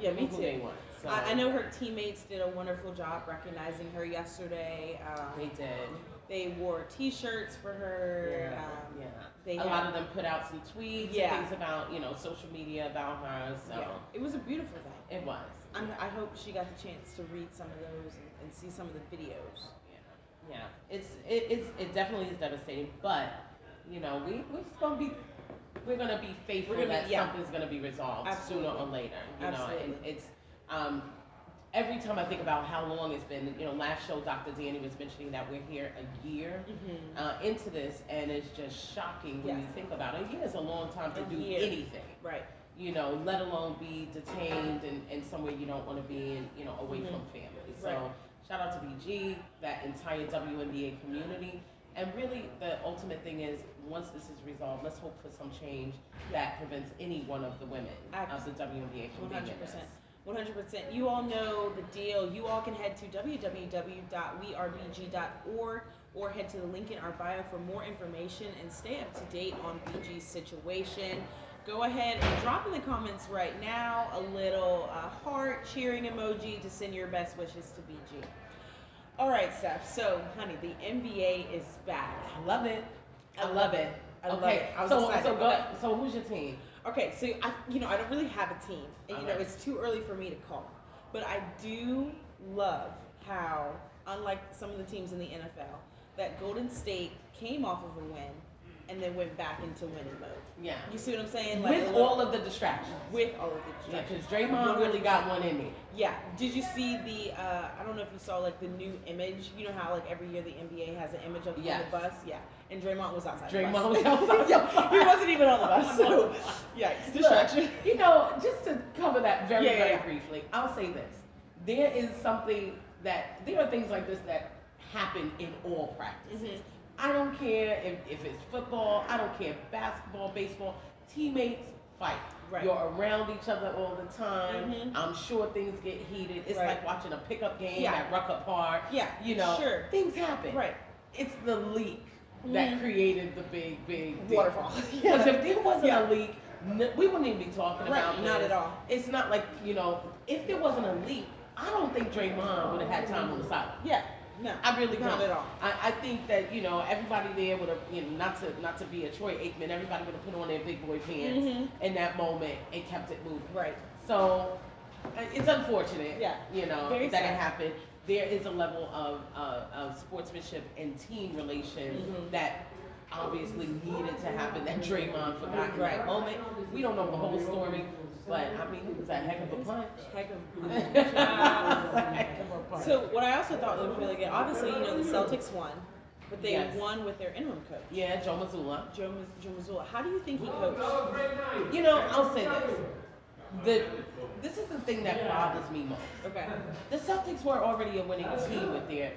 Yeah, me who too. they want. So I know her teammates did a wonderful job recognizing her yesterday. They did. They wore T-shirts for her. Yeah. They a lot of them put out some tweets and things about, social media about her. So it was a beautiful thing. It was. I hope she got the chance to read some of those and see some of the videos. Yeah. It definitely is devastating, but we're gonna be faithful that something's gonna be resolved sooner or later. And it's every time I think about how long it's been, last show Dr. Danny was mentioning that we're here a year into this, and it's just shocking when you think about it. A year is a long time to do anything. Right. Let alone be detained and somewhere you don't want to be and, away from family. So shout out to BG, that entire WNBA community. And really, the ultimate thing is, once this is resolved, let's hope for some change that prevents any one of the women of the WNBA from being in this. 100%. You all know the deal. You all can head to www.werbg.org or head to the link in our bio for more information and stay up to date on BG's situation. Go ahead and drop in the comments right now a little heart cheering emoji to send your best wishes to BG. All right, Steph. So, honey, the NBA is back. I love it. I love it. Okay. So who's your team? Okay, so I don't really have a team, and it's too early for me to call. But I do love how, unlike some of the teams in the NFL, that Golden State came off of a win and then went back into winning mode. Yeah. You see what I'm saying? With all of the distractions. With all of the distractions. Yeah, because Draymond really got one in me. Yeah. Did you see the, I don't know if you saw the new image. You know how every year the NBA has an image of on the bus? Yeah. And Draymond was outside the bus. Draymond was outside. He wasn't even on the bus. So, distraction. Look, just to cover that very briefly, I'll say this. There are things like this that happen in all practices. I don't care if it's football, I don't care if basketball, baseball, teammates fight. Right. You're around each other all the time. I'm sure things get heated. It's like watching a pickup game at Rucker Park. Yeah, sure. Things happen. Right. It's the leak that created the big waterfall. Because if there wasn't a leak, we wouldn't even be talking about this. Not at all. It's not like, if there wasn't a leak, I don't think Draymond would have had time on the sideline. Yeah. No, I really don't. Not at all. I think that everybody there would have not to be a Troy Aikman, everybody would have put on their big boy pants in that moment and kept it moving. Right. So it's unfortunate. Yeah. That it happened. There is a level of sportsmanship and team relations that obviously needed to happen that Draymond forgot in that moment. We don't know the whole story. But, I mean, it was a heck of a punch. So, what I also thought was really good, obviously, the Celtics won, but they won with their interim coach. Yeah, Joe Mazzulla. Joe Mazzulla. How do you think he coached? I'll say this. This is the thing that bothers me most. Okay. The Celtics were already a winning team with their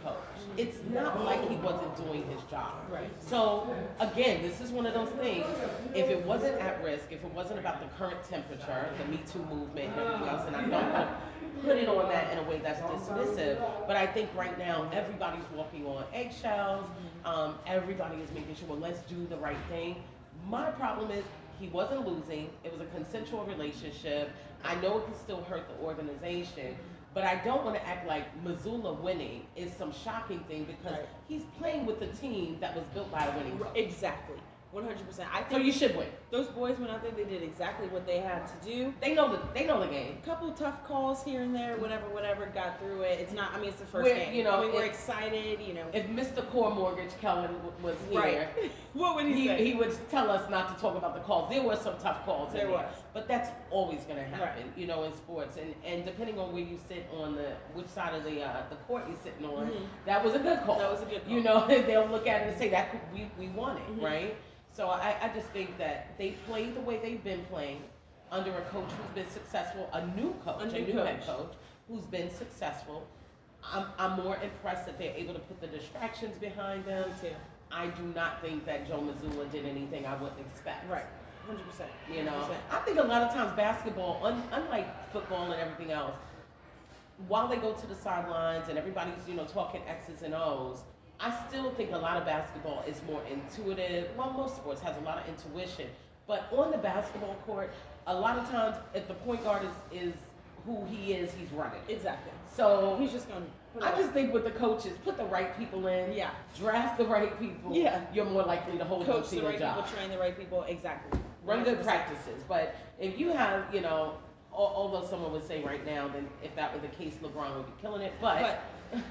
coach. It's not like he wasn't doing his job. Right. So again, this is one of those things. If it wasn't at risk, if it wasn't about the current temperature, the Me Too movement and everything else, and I don't want to put it on that in a way that's dismissive, but I think right now everybody's walking on eggshells. Everybody is making sure, well, let's do the right thing. My problem is, he wasn't losing. It was a consensual relationship. I know it can still hurt the organization, but I don't want to act like Mazzulla winning is some shocking thing because he's playing with a team that was built by a winning coach. Exactly. 100%. I think so you should win. Those boys went out there. They did exactly what they had to do. They know the game. A couple tough calls here and there. Whatever. Got through it. It's not. I mean, it's the first game. We're excited. If Mr. Core Mortgage Kellen was here, what would he say? He would tell us not to talk about the calls. There were some tough calls. There was, but that's always going to happen. In sports, and depending on where you sit on which side of the court you're sitting on, that was a good call. That was a good call. They'll look at it and say that we won it, right? So I just think that they played the way they've been playing under a coach who's been successful, a new head coach who's been successful. I'm more impressed that they're able to put the distractions behind them. Me too. I do not think that Joe Mazzulla did anything I wouldn't expect. Right. 100%. 100%. I think a lot of times basketball, unlike football and everything else, while they go to the sidelines and everybody's, talking X's and O's, I still think a lot of basketball is more intuitive. Well, most sports has a lot of intuition. But on the basketball court, a lot of times if the point guard is who he is, he's running. Exactly. So He's just gonna. I just think with the coaches, put the right people in. Yeah. Draft the right people. Yeah. You're more likely to hold on Coach to the your right job. people, train the right people. Exactly. Run good 100%. practices. But if you have, although someone would say right now, then if that were the case, LeBron would be killing it. But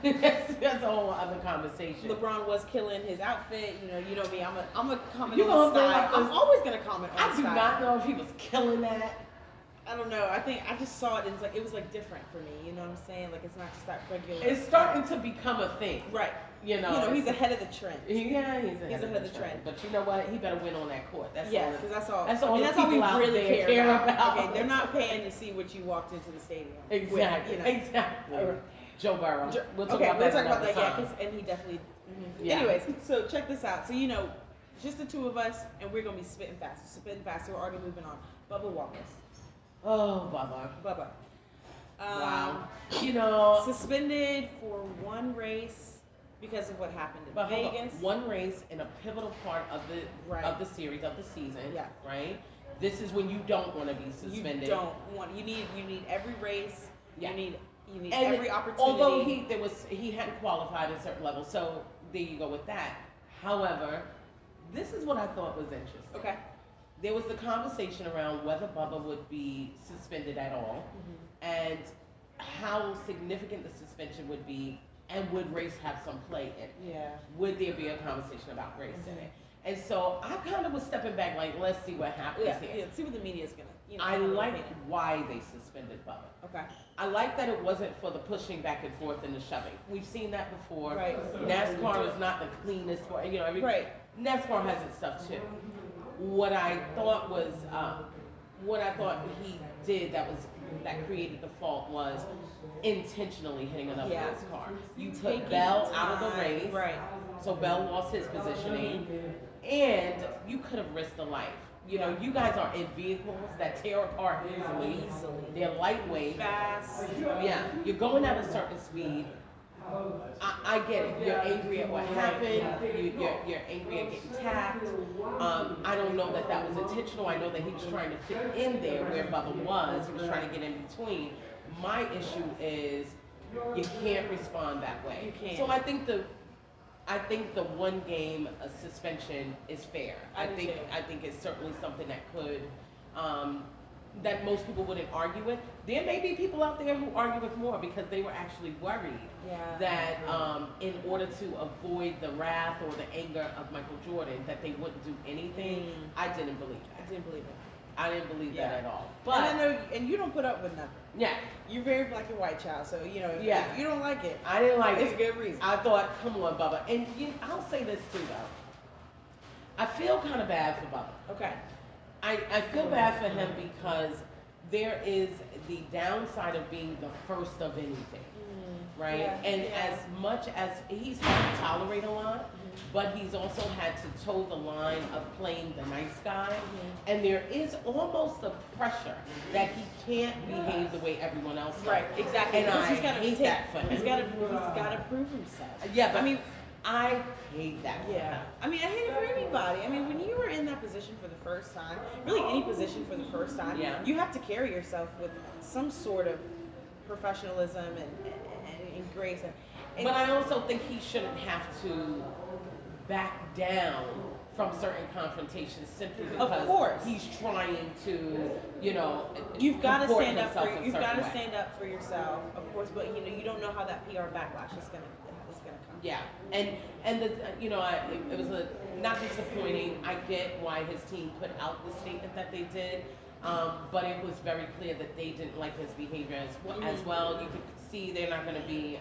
that's a whole other conversation. LeBron was killing his outfit. You know me. I'm a comment You on gonna bring style. up this- I'm always gonna comment on I do style. not know if he was killing that. I don't know. I think I just saw it and it was like different for me. You know what I'm saying? Like it's not just that regular. It's starting to become a thing. Right. You know, he's ahead of the trend. Yeah, he's ahead of the trend. But you know what? He better win on that court. That's Yeah, all. because that's all. That's all. That's all we people out really there care about. about. Okay, they're not paying to see what you walked into the stadium. Exactly. With, Exactly. Joe Burrow. We'll talk okay, about we'll that. talk about that. another Yeah, time. and he definitely. Yeah. Anyways, so check this out. So just the two of us, and we're gonna be spitting fast. So we're already moving on. Bubba Wallace. Oh, Bubba. Bubba. Wow. Suspended for one race because of what happened in Vegas. One race in a pivotal part of the series of the season. Yeah. Right. This is when you don't want to be suspended. You don't want. You need every race. Yeah. You need every opportunity. Although he hadn't qualified at a certain level, so there you go with that. However, this is what I thought was interesting. Okay. There was the conversation around whether Bubba would be suspended at all, and how significant the suspension would be, and would race have some play in it? Yeah. Would there be a conversation about race in it? And so I kind of was stepping back, like, let's see what happens here. Yeah, see what the media's gonna. I like why they suspended Bubba. Okay. I like that it wasn't for the pushing back and forth and the shoving. We've seen that before. Right. NASCAR is not the cleanest, right. NASCAR has its stuff too. What I thought he did that created the fault was intentionally hitting another race car. You took Bell out of the race, right? So Bell lost his positioning, and you could have risked a life. You guys are in vehicles that tear apart easily. They're lightweight, fast. Yeah, you're going at a certain speed. I get it. You're angry at what happened. You're angry at getting tapped. I don't know that was intentional. I know that he was trying to fit in there where Bubba was. He was trying to get in between. My issue is you can't respond that way. You can't. So I think the 1 game suspension is fair. I think it's certainly something that could. That most people wouldn't argue with. There may be people out there who argue with more because they were actually worried that in order to avoid the wrath or the anger of Michael Jordan, that they wouldn't do anything. I didn't believe that. I didn't believe that at all. But and I know, and you don't put up with nothing. Yeah. You're very black and white child, so if you don't like it. I didn't like it's it. It's a good reason. I thought, come on, Bubba. And I'll say this too, though. I feel kind of bad for Bubba. Okay. I feel bad for him because there is the downside of being the first of anything, right? And as much as he's had to tolerate a lot, but he's also had to toe the line of playing the nice guy, and there is almost a pressure that he can't behave the way everyone else does. Right, exactly. And I hate that for him. He's got to prove himself. Yeah, but I hate that. Yeah. I hate it for anybody. When you were in that position for the first time, really any position for the first time, you have to carry yourself with some sort of professionalism and grace. But I also think he shouldn't have to back down from certain confrontations simply because he's trying to, you've got to stand up for yourself, of course. But you don't know how that PR backlash is gonna come. Yeah, and it was not disappointing. I get why his team put out the statement that they did, but it was very clear that they didn't like his behavior as well. You could see they're not going to be.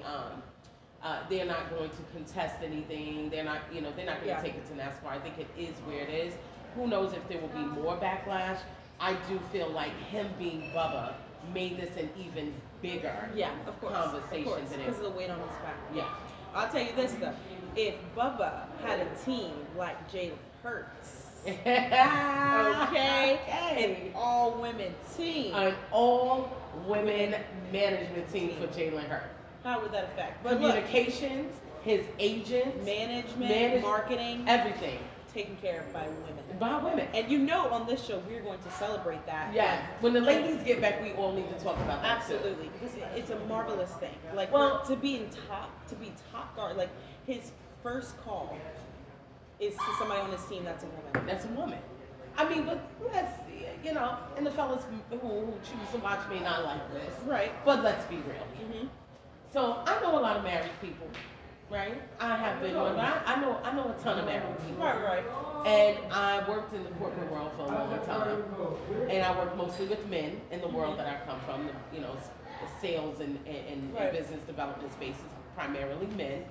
They're not going to contest anything. They're not going to take it to NASCAR. I think it is where it is. Who knows if there will be more backlash? I do feel like him being Bubba made this an even bigger conversation than it. Because of the weight on his back. Yeah. I'll tell you this though, if Bubba had a team like Jalen Hurts, an all-women team, an all-women management team for Jalen Hurts, how would that affect? Communications, his agents, management, marketing, everything. taken care of by women. By women. And on this show, we're going to celebrate that. Yeah. When the ladies get back, we all need to talk about that. Absolutely, because it's a marvelous thing. Like, to be top guard. Like, his first call is to somebody on his team that's a woman. That's a woman. I mean, but let's see, and the fellas who choose to watch may not like this. Right. But let's be real. Mm-hmm. So I know a lot of married people, right? I have been one, but I know a ton of married people. Right. And I worked in the corporate world for a long time, and I worked mostly with men in the world that I come from. The sales and business development spaces, primarily men.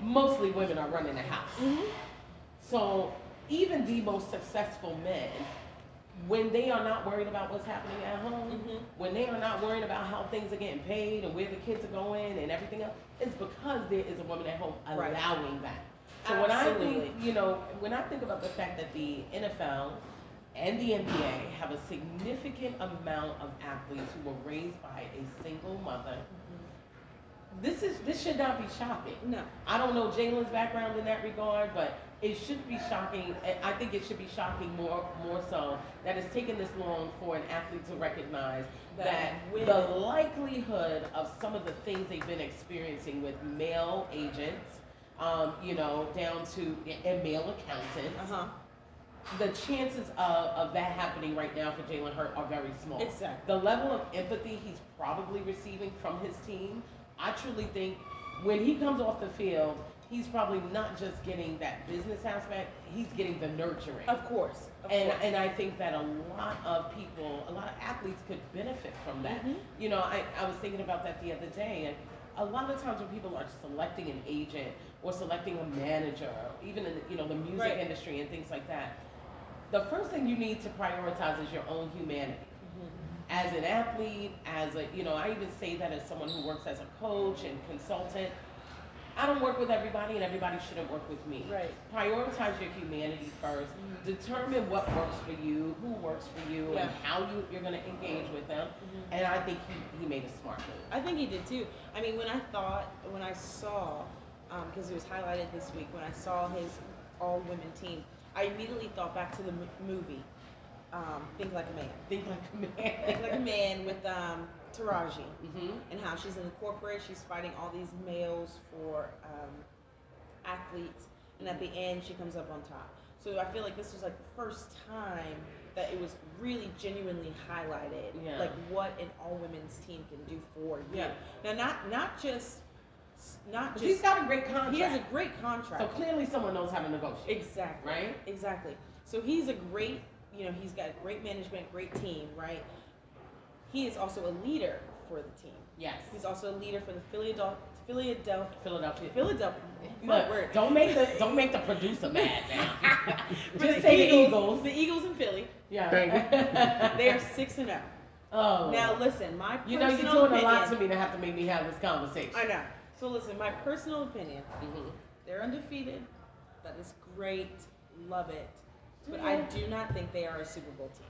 Mostly women are running the house. Mm-hmm. So even the most successful men, when they are not worried about what's happening at home, mm-hmm. when they are not worried about how things are getting paid and where the kids are going and everything else, it's because there is a woman at home allowing that. So Absolutely. when I think about the fact that the NFL and the NBA have a significant amount of athletes who were raised by a single mother, this should not be shocking. No. I don't know Jalen's background in that regard, but it should be shocking. I think it should be shocking more so that it's taken this long for an athlete to recognize that the likelihood of some of the things they've been experiencing with male agents, down to and male accountants, the chances of that happening right now for Jalen Hurts are very small. Exactly. The level of empathy he's probably receiving from his team, I truly think when he comes off the field, he's probably not just getting that business aspect, he's getting the nurturing. Of course. And I think that a lot of athletes could benefit from that. Mm-hmm. I was thinking about that the other day, and a lot of times when people are selecting an agent or selecting a manager, even in the music industry and things like that, the first thing you need to prioritize is your own humanity. As an athlete, I even say that as someone who works as a coach and consultant. I don't work with everybody, and everybody shouldn't work with me. Right. Prioritize your humanity first. Determine what works for you, who works for you, and how you're going to engage with them. And I think he made a smart move. I think he did too. I mean, when I saw, because it was highlighted this week, when I saw his all-women team, I immediately thought back to the movie, Think Like a Man. Think Like a Man. Think Like a Man with Taraji, and how she's in the corporate, she's fighting all these males for athletes, and at the end she comes up on top. So I feel like this was like the first time that it was really genuinely highlighted, like what an all-women's team can do for you. Now, not just. He's got a great contract. He has a great contract. So clearly someone knows how to negotiate. Exactly. Right? Exactly. So he's a great, he's got great management, great team, right? He is also a leader for the team. Yes. He's also a leader for the Philadelphia. Look, don't make the producer mad now. Just say the Eagles. The Eagles in Philly. Yeah. They are 6-0. Oh. Now listen, my personal you're doing opinion, a lot to me to have to make me have this conversation. I know. So listen, my personal opinion, they're undefeated. That is great. Love it. But I do not think they are a Super Bowl team.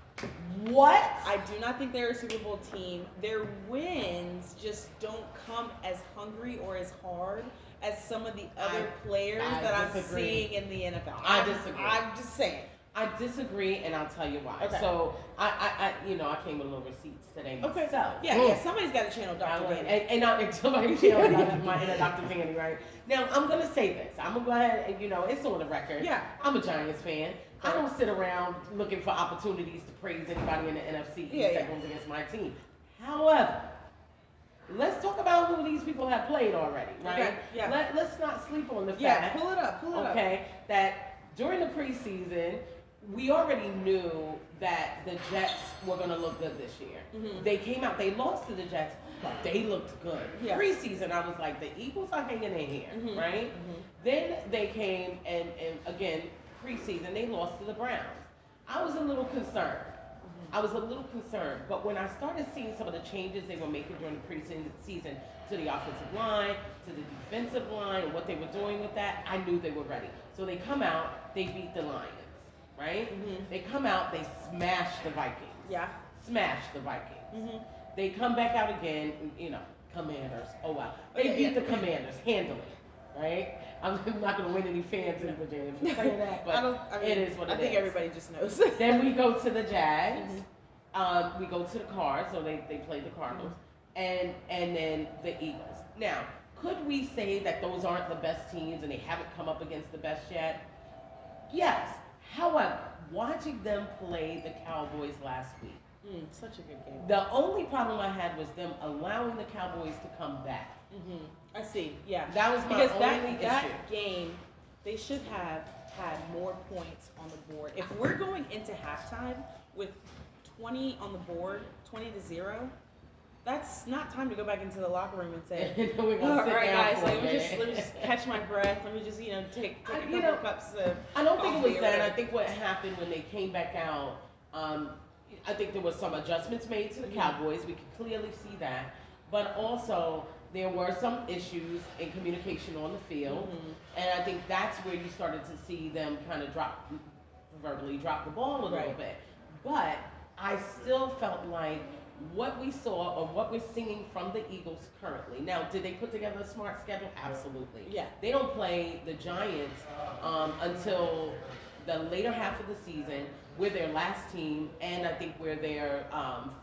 What? I do not think they're a Super Bowl team. Their wins just don't come as hungry or as hard as some of the other players that I'm seeing in the NFL. I disagree. I'm just saying. I disagree, and I'll tell you why. Okay. So I came with little receipts today myself. Okay. Yeah. Somebody's got to channel Dr. Danny. And somebody channel my inner Dr. Danny, right? Now I'm gonna say this. I'm gonna go ahead and it's on the record. Yeah. I'm a Giants fan. I don't sit around looking for opportunities to praise anybody in the NFC East that goes against my team. However, let's talk about who these people have played already, right? Okay. Yeah. Let's not sleep on the fact. Yeah. Pull it up. Okay. That during the preseason, we already knew that the Jets were going to look good this year. They came out, they lost to the Jets, but they looked good. Yeah. Preseason, I was like, the Eagles are hanging in here, right? Then they came, and again, preseason, they lost to the Browns. I was a little concerned. But when I started seeing some of the changes they were making during the preseason to the offensive line, to the defensive line, and what they were doing with that, I knew they were ready. So they come out, they beat the Lions. Right? They come out, they smash the Vikings. Yeah. Smash the Vikings. They come back out again, Commanders. Oh wow. They beat the Commanders handily. right? I'm not going to win any fans in Virginia for saying that, but it is what it is. I think everybody just knows. Then we go to the Jags. Mhm. We go to the Cards, so they play the Cardinals, and then the Eagles. Now, could we say that those aren't the best teams and they haven't come up against the best yet? Yes. However, watching them play the Cowboys last week, Such a good game. the only problem I had was them allowing the Cowboys to come back. I see. Yeah. That was my Because only that issue. game, they should have had more points on the board. If we're going into halftime with 20 on the board, 20-0, that's not time to go back into the locker room and say, We're gonna all sit right, down guys, for a let me minute. just catch my breath. Let me just, take a couple of cups of I don't think it was coffee or that. I whatever. think what happened when they came back out, I think there was some adjustments made to the Cowboys. We could clearly see that. But also, there were some issues in communication on the field. And I think that's where you started to see them kind of verbally drop the ball a little bit. But I still felt like what we saw or what we're seeing from the Eagles currently. Now, did they put together a smart schedule? Absolutely. Yeah. They don't play the Giants until the later half of the season. We're their last team, and I think we're their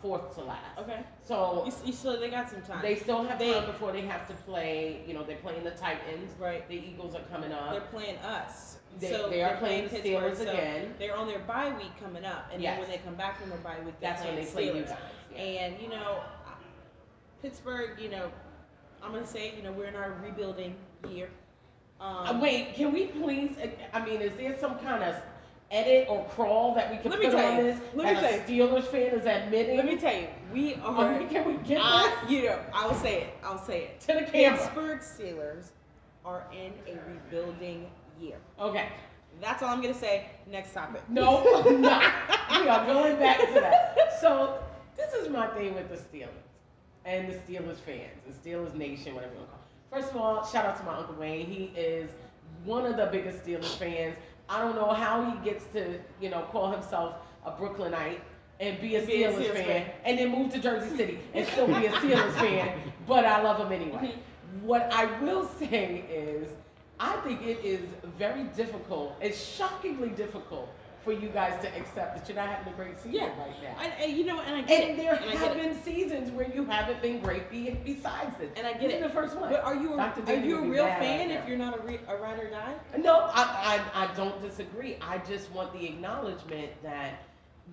fourth to last. Okay. So So they got some time. they still have time before they have to play. They're playing the Titans. Right. The Eagles are coming up. They're playing us. They They're are playing the Pittsburgh, Steelers again. They're on their bye week coming up, and then when they come back from their bye week, That's when they Steelers. play you guys. Yeah. And Pittsburgh, I'm gonna say, we're in our rebuilding year. Wait, can we please? I mean, is there some kind of edit or crawl that we can Let me put tell on you. this Let me that tell a you. Steelers fan is admitting? Let me tell you, we are. Can we get this I'll say it. I'll say it. to the camera? Pittsburgh Steelers are in a rebuilding year. Okay. That's all I'm gonna say. Next topic. No, I'm not. We are going back to that. So this is my thing with the Steelers and the Steelers fans, the Steelers Nation, whatever you want to call it. First of all, shout out to my Uncle Wayne. He is one of the biggest Steelers fans. I don't know how he gets to, call himself a Brooklynite and be a Steelers fan and then move to Jersey City and still be a Steelers fan, but I love him anyway. What I will say is, I think it is very difficult, it's shockingly difficult for you guys to accept that you're not having a great season right now. And I get it. And there have been seasons where you haven't been great besides this. And I get it. The first one. But are you a real fan if you're not a ride or die? No, I don't disagree. I just want the acknowledgement that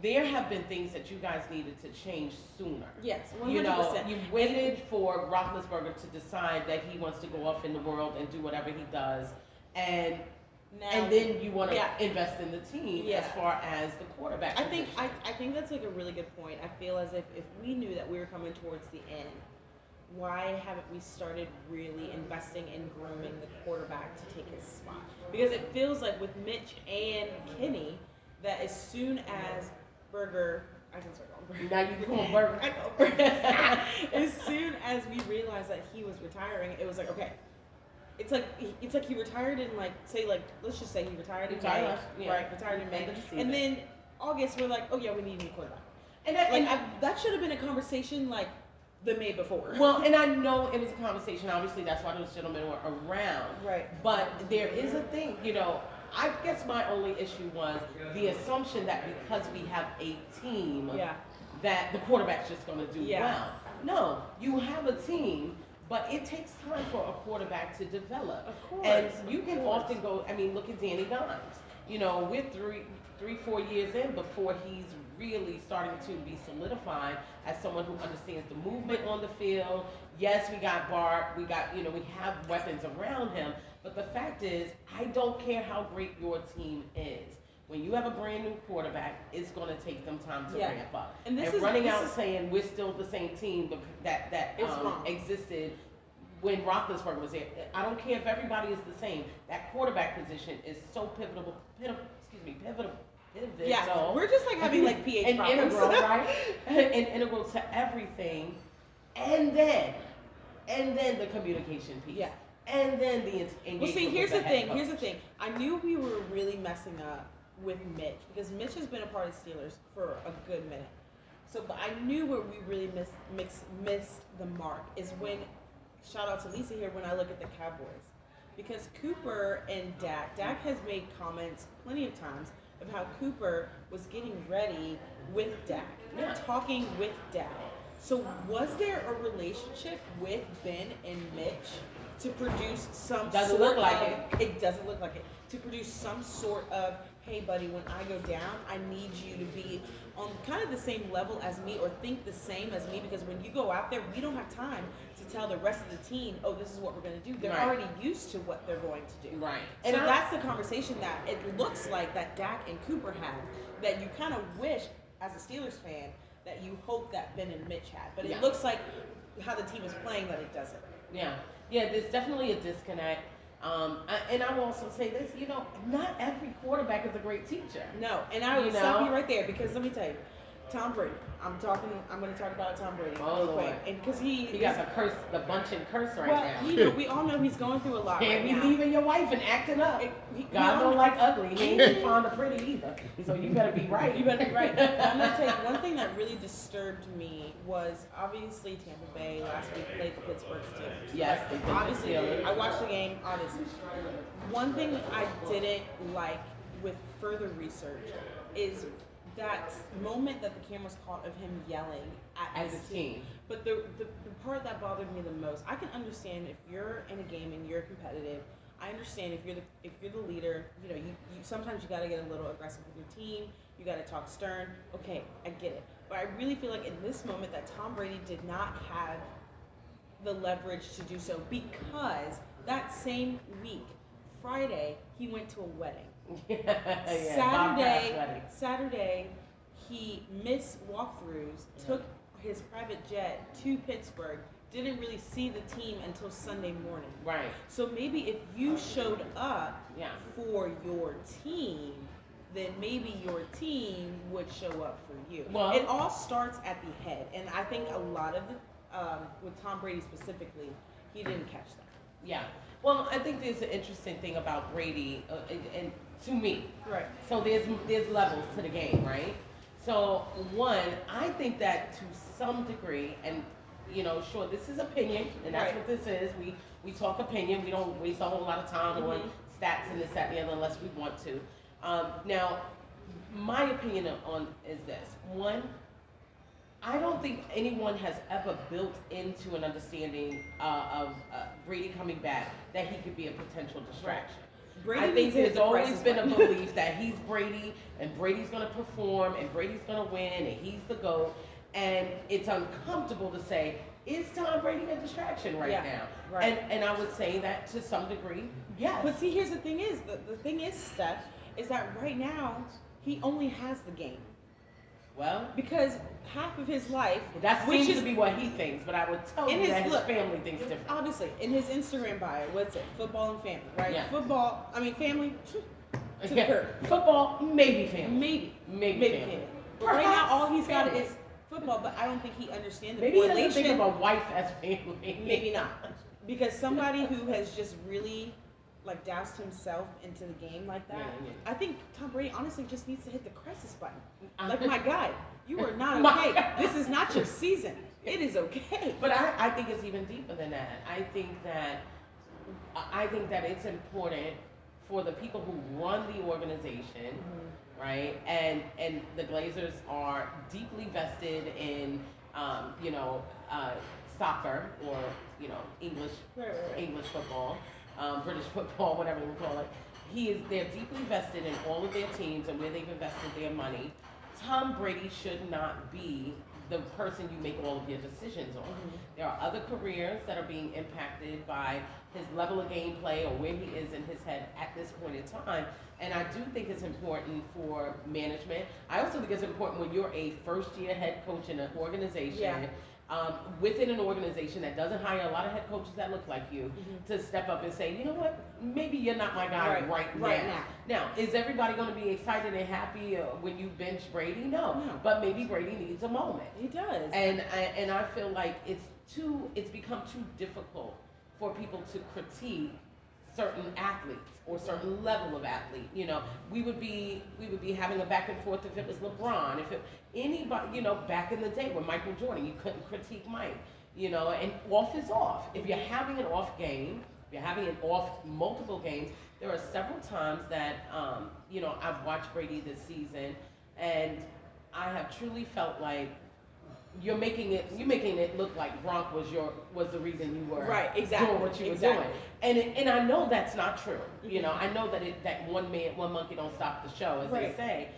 there have been things that you guys needed to change sooner. Yes, 100%. You waited for Roethlisberger to decide that he wants to go off in the world and do whatever he does, and then you want to invest in the team as far as the quarterback. I think that's like a really good point. I feel as if we knew that we were coming towards the end, why haven't we started really investing in grooming the quarterback to take his spot? Because it feels like with Mitch and Kenny, that as soon as Burger, I can start calling Burger. Now you call him Burger. I call Burger. As soon as we realized that he was retiring, it was like, okay. It's like he retired in let's just say he retired in May, retired in May, and then August we're like, oh yeah, we need a new quarterback, and that should have been a conversation like the May before. Well, and I know it was a conversation. Obviously, that's why those gentlemen were around. Right. But there is a thing, I guess my only issue was the assumption that because we have a team, that the quarterback's just going to do well. No, you have a team. But it takes time for a quarterback to develop. Of course. And you can often go, look at Danny Dimes. We're 3-4 years in before he's really starting to be solidified as someone who understands the movement on the field. Yes, we got Bart, we have weapons around him. But the fact is, I don't care how great your team is. When you have a brand new quarterback, it's going to take them time to ramp up. And running out saying we're still the same team that existed when Roethlisberger was there. I don't care if everybody is the same. That quarterback position is so pivotal. Yeah, we're just like having pH problems. Integral, right? And integral to everything. And then the communication piece. Yeah. And then the engagement. Well, see, here's the thing. I knew we were really messing up with Mitch because Mitch has been a part of the Steelers for a good minute. But I knew where we really missed the mark is when, shout out to Lisa here, when I look at the Cowboys. because Cooper and Dak has made comments plenty of times of how Cooper was getting ready with Dak, Yeah. talking with Dak. So was there a relationship with Ben and Mitch to produce some Doesn't sort look like of, it. it doesn't look like it. To produce some sort of, hey buddy, when I go down, I need you to be on kind of the same level as me or think the same as me, because when you go out there, we don't have time to tell the rest of the team, oh, this is what we're going to do. They're Right. already used to what they're going to do. Right. And And so that's the conversation that it looks like that Dak and Cooper had, that you kind of wish, as a Steelers fan, that you hope that Ben and Mitch had. But it Yeah. looks like how the team is playing that it doesn't. Yeah, yeah. There's definitely a disconnect. And I will also say this. Not every quarterback is a great teacher. No, and I would You stop know? you right there, because let me tell you, Tom Brady. I'm going to talk about Tom Brady Oh, real quick, Lord. and because He got the bunching curse right well, now. we all know he's going through a lot Can't right be now. leaving your wife and acting up. God don't like ugly. He ain't fond of pretty either. So you better be right. You better be right. But I'm gonna tell you, one thing that really disturbed me was obviously Tampa Bay last week played the Pittsburgh Steelers. Yes, they did the Obviously, Steelers. I watched the game. Obviously, one thing I didn't like with further research is that moment that the cameras caught of him yelling at As his a team. But the part that bothered me the most, I can understand if you're in a game and you're competitive. I understand if you're the leader, you sometimes you got to get a little aggressive with your team. You got to talk stern. Okay, I get it. But I really feel like in this moment that Tom Brady did not have the leverage to do so, because that same week, Friday, he went to a wedding. Yeah, Saturday, he missed walkthroughs, took his private jet to Pittsburgh, didn't really see the team until Sunday morning. Right. So maybe if you showed up Yeah. for your team, then maybe your team would show up for you. Well, it all starts at the head, and I think a lot of the, with Tom Brady specifically, he didn't catch that. Yeah. Well, I think there's an interesting thing about Brady, and to me. Right. So there's levels to the game, right? So one, I think that to some degree, and sure, this is opinion, and that's Right. what this is. We talk opinion. We don't waste a whole lot of time on stats and this, that, and the other, unless we want to. Now, my opinion is this. One, I don't think anyone has ever built into an understanding of Brady coming back that he could be a potential distraction. Brady I think needs to hit there's the always crisis been a button. belief that he's Brady and Brady's going to perform and Brady's going to win and he's the GOAT. And it's uncomfortable to say, is Tom Brady a distraction right now? Right. And I would say that to some degree, yes. But see, here's the thing is, the thing is, Steph, is that right now, he only has the game. Well, Because half of his life, that which seems is to be what he thinks, but I would tell in you his that his look, family thinks different. Obviously, in his Instagram bio, what's it? Football and family, right? Yeah. Family, to the Yeah. curb. Football, maybe family. Maybe family. family. But right now, all he's got family. is football, but I don't think he understands the Maybe he correlation. doesn't think of a wife as family. Maybe not. Because somebody who has just really doused himself into the game like that, Yeah. I think Tom Brady honestly just needs to hit the crisis button. Like, my guy, you are not My okay. God. This is not your season. It is okay. But I think it's even deeper than that. I think that it's important for the people who run the organization, right? And the Glazers are deeply vested in, soccer or English Right. English football, British football, whatever you call it. They're deeply vested in all of their teams and where they've invested their money. Tom Brady should not be the person you make all of your decisions on. There are other careers that are being impacted by his level of gameplay or where he is in his head at this point in time. And I do think it's important for management. I also think it's important when you're a first-year head coach in an organization, within an organization that doesn't hire a lot of head coaches that look like you, to step up and say, you know what, maybe you're not my guy right now. Now, is everybody going to be excited and happy when you bench Brady? No. But maybe Brady needs a moment. He does. And I feel like it's become too difficult for people to critique certain athletes or certain level of athlete. We would be having a back and forth if it was LeBron, if it anybody, back in the day when Michael Jordan, you couldn't critique Mike, and off is off. If you're having an off game, you're having it off multiple games. There are several times that I've watched Brady this season, and I have truly felt like you're making it look like Gronk was the reason you were right, exactly, doing what you were exactly. doing, and I know that's not true. I know that one monkey don't stop the show, as Right. they say.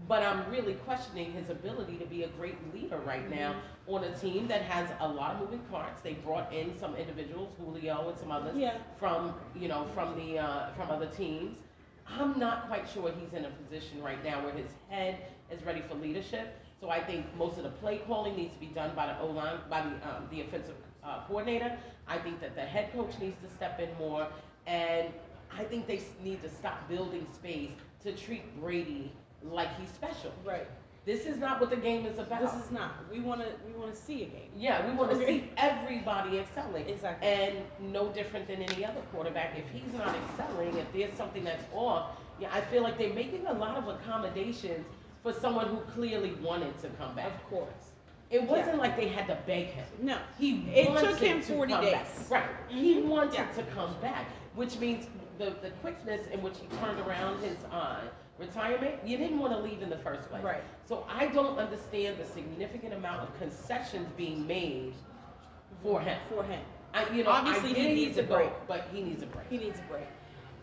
But I'm really questioning his ability to be a great leader right now on a team that has a lot of moving parts. They brought in some individuals, Julio and some others, Yeah. from other teams. I'm not quite sure he's in a position right now where his head is ready for leadership. So I think most of the play calling needs to be done by the O-line, by the offensive coordinator. I think that the head coach needs to step in more, and I think they need to stop building space to treat Brady like he's special. Right. This is not what the game is about. This is not. We want to see a game. Yeah, we want to see everybody excelling. Exactly. And no different than any other quarterback. If he's not excelling, if there's something that's off, I feel like they're making a lot of accommodations for someone who clearly wanted to come back. Of course. It wasn't like they had to beg him. No. It took him 40 come days. Back. Right. He wanted to come back, which means the quickness in which he turned around his retirement, you didn't want to leave in the first place. Right. So I don't understand the significant amount of concessions being made for him. Obviously, he needs a break. But he needs a break. He needs a break.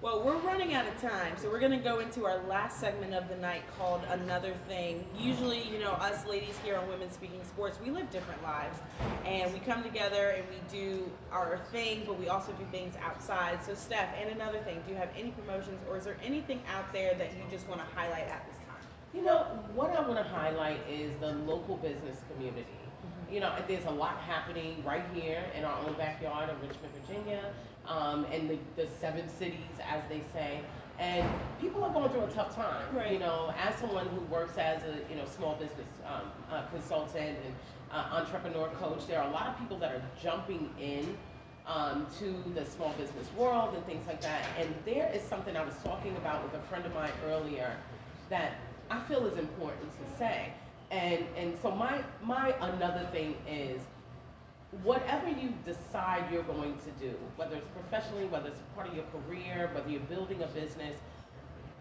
Well, we're running out of time, so we're going to go into our last segment of the night called Another Thing. Usually, us ladies here on Women Speaking Sports, we live different lives, and we come together and we do our thing, but we also do things outside. So, Steph, and another thing, do you have any promotions, or is there anything out there that you just want to highlight at this time? What I want to highlight is the local business community. There's a lot happening right here in our own backyard of Richmond, Virginia, and the 7 cities, as they say. And people are going through a tough time. Right. As someone who works as a small business consultant and entrepreneur coach, there are a lot of people that are jumping in to the small business world and things like that. And there is something I was talking about with a friend of mine earlier that I feel is important to say. And so my another thing is, whatever you decide you're going to do, whether it's professionally, whether it's part of your career, whether you're building a business,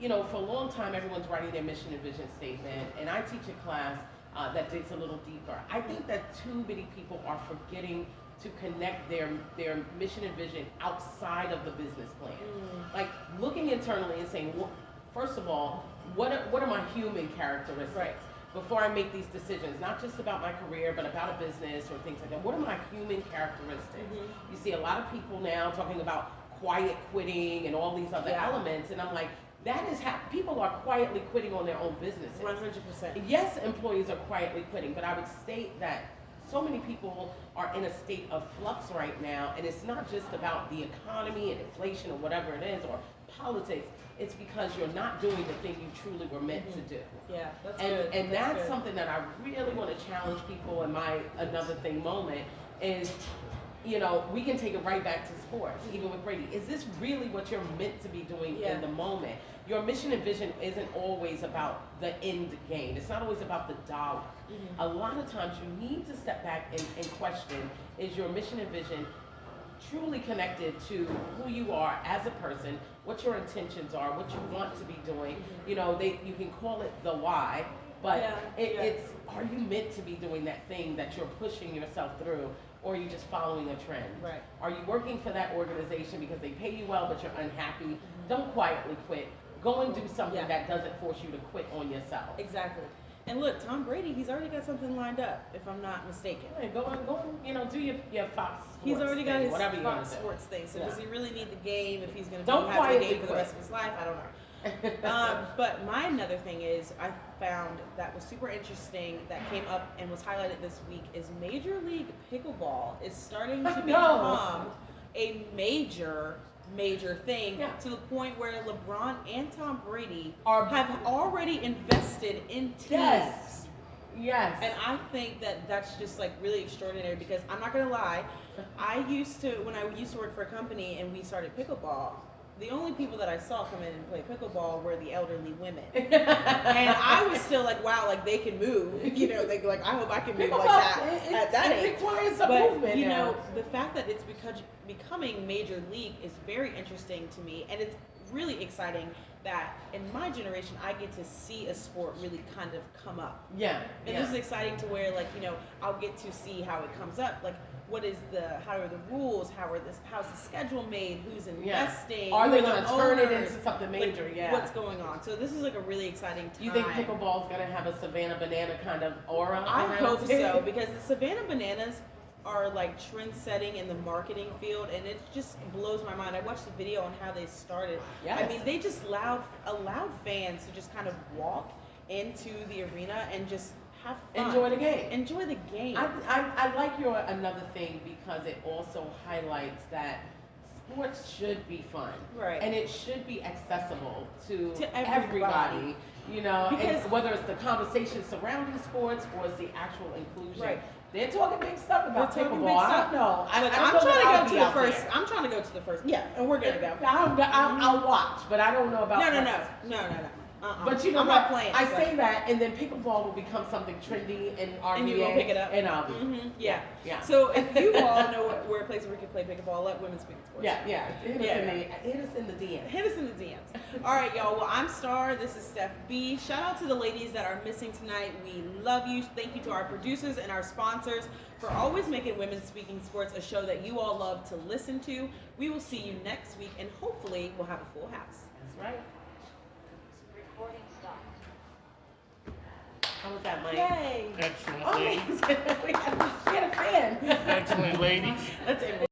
for a long time everyone's writing their mission and vision statement, and I teach a class that digs a little deeper. I think that too many people are forgetting to connect their mission and vision outside of the business plan. Like looking internally and saying, well, first of all, what are my human characteristics? Right. Before I make these decisions, not just about my career, but about a business or things like that. What are my human characteristics? You see a lot of people now talking about quiet quitting and all these other elements, and I'm like, that is how people are quietly quitting on their own businesses. 100%. Yes, employees are quietly quitting, but I would state that so many people are in a state of flux right now, and it's not just about the economy and inflation or whatever it is, or politics. It's because you're not doing the thing you truly were meant to do. Yeah, that's and, good. And that's good. something that I really want to challenge people in my another thing moment is, we can take it right back to sports, even with Brady. Is this really what you're meant to be doing in the moment? Your mission and vision isn't always about the end game. It's not always about the dollar. A lot of times you need to step back and question, is your mission and vision truly connected to who you are as a person, what your intentions are, what you want to be doing. You can call it the why, but it's, are you meant to be doing that thing that you're pushing yourself through, or are you just following a trend? Right. Are you working for that organization because they pay you well but you're unhappy? Don't quietly quit. Go and do something that doesn't force you to quit on yourself. Exactly. And look, Tom Brady, he's already got something lined up, if I'm not mistaken. Right, go do your Fox Sports He's already got thing, his Fox Sports thing. So does he really need the game if he's going to Don't have the quietly game for the quit. rest of his life? I don't know. But my another thing is, I found that was super interesting that came up and was highlighted this week is Major League Pickleball is starting to become a major thing to the point where LeBron and Tom Brady have already invested in teams. Yes. And I think that that's just like really extraordinary because I'm not gonna lie, when I used to work for a company and we started pickleball, the only people that I saw come in and play pickleball were the elderly women. And I was still like, wow, like they can move. You know, like I hope I can move like that at that age. It requires some But movement. you know, the fact that it's becoming major league is very interesting to me, and it's really exciting that in my generation I get to see a sport really kind of come up. Yeah. And this is exciting to where, like, you know, I'll get to see how it comes up. Like, how are the rules? How's the schedule made? Who's investing? Yeah. Are they going to turn it into something major? Like, yeah. What's going on? So this is like a really exciting time. You think pickleball's going to have a Savannah Banana kind of aura? I hope so, because the Savannah Bananas are like trend setting in the marketing field, and it just blows my mind. I watched the video on how they started. Yes. I mean, they just allowed fans to just kind of walk into the arena and just have fun. Enjoy the game. Enjoy the game. I like your another thing because it also highlights that sports should be fun. Right. And it should be accessible to everybody. You know, Because and whether it's the conversation surrounding sports or it's the actual inclusion. Right. They're talking big stuff about They're talking pickleball. big I stuff. don't know. I'm trying to go to the first. I'm trying to go to the first. Yeah, and we're gonna go. I'll watch, but I don't know about. No. But you know I'm what? not playing. I say that, and then pickleball will become something trendy in RBA, and you will pick it up, and I'll be. Yeah. Yeah. So if you all know where a place where we can play pickleball, let Women Speak Sports. Yeah. Hit us in the DMs. Hit us in the DMs. All right, y'all. Well, I'm Star. This is Steph B. Shout out to the ladies that are missing tonight. We love you. Thank you to our producers and our sponsors for always making Women Speaking Sports a show that you all love to listen to. We will see you next week, and hopefully we'll have a full house. That's right. Recording stopped. How was that, Mike? Yay! Excellent, Oh, ladies. we had a fan. Excellent, ladies. That's it.